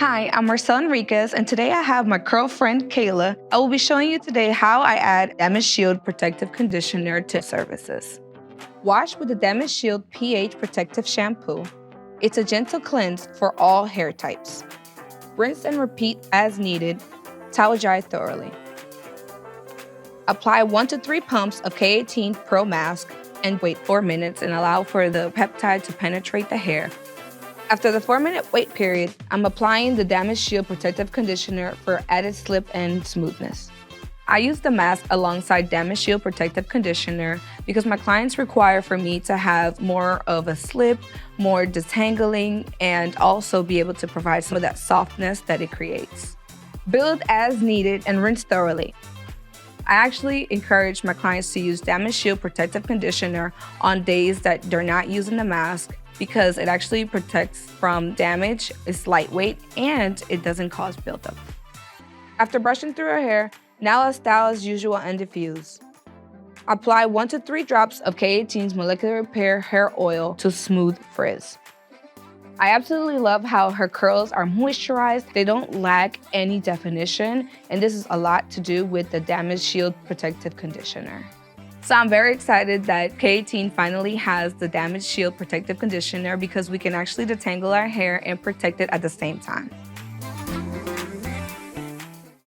Hi, I'm Marcel Henriquez, and today I have my curl friend Kayla. I will be showing you today how I add Damage Shield Protective Conditioner to services. Wash with the Damage Shield pH Protective Shampoo. It's a gentle cleanse for all hair types. Rinse and repeat as needed. Towel dry thoroughly. Apply 1 to 3 pumps of K18 PRO mask and wait 4 minutes and allow for the peptide to penetrate the hair. After the 4-minute wait period, I'm applying the Damage Shield Protective Conditioner for added slip and smoothness. I use the mask alongside Damage Shield Protective Conditioner because my clients require for me to have more of a slip, more detangling, and also be able to provide some of that softness that it creates. Build as needed and rinse thoroughly. I actually encourage my clients to use Damage Shield Protective Conditioner on days that they're not using the mask because it actually protects from damage, it's lightweight, and it doesn't cause buildup. After brushing through her hair, now I'll style as usual and diffuse. Apply 1 to 3 drops of K18's Molecular Repair Hair Oil to smooth frizz. I absolutely love how her curls are moisturized, they don't lack any definition, and this is a lot to do with the Damage Shield Protective Conditioner. So I'm very excited that K18 finally has the Damage Shield Protective Conditioner because we can actually detangle our hair and protect it at the same time.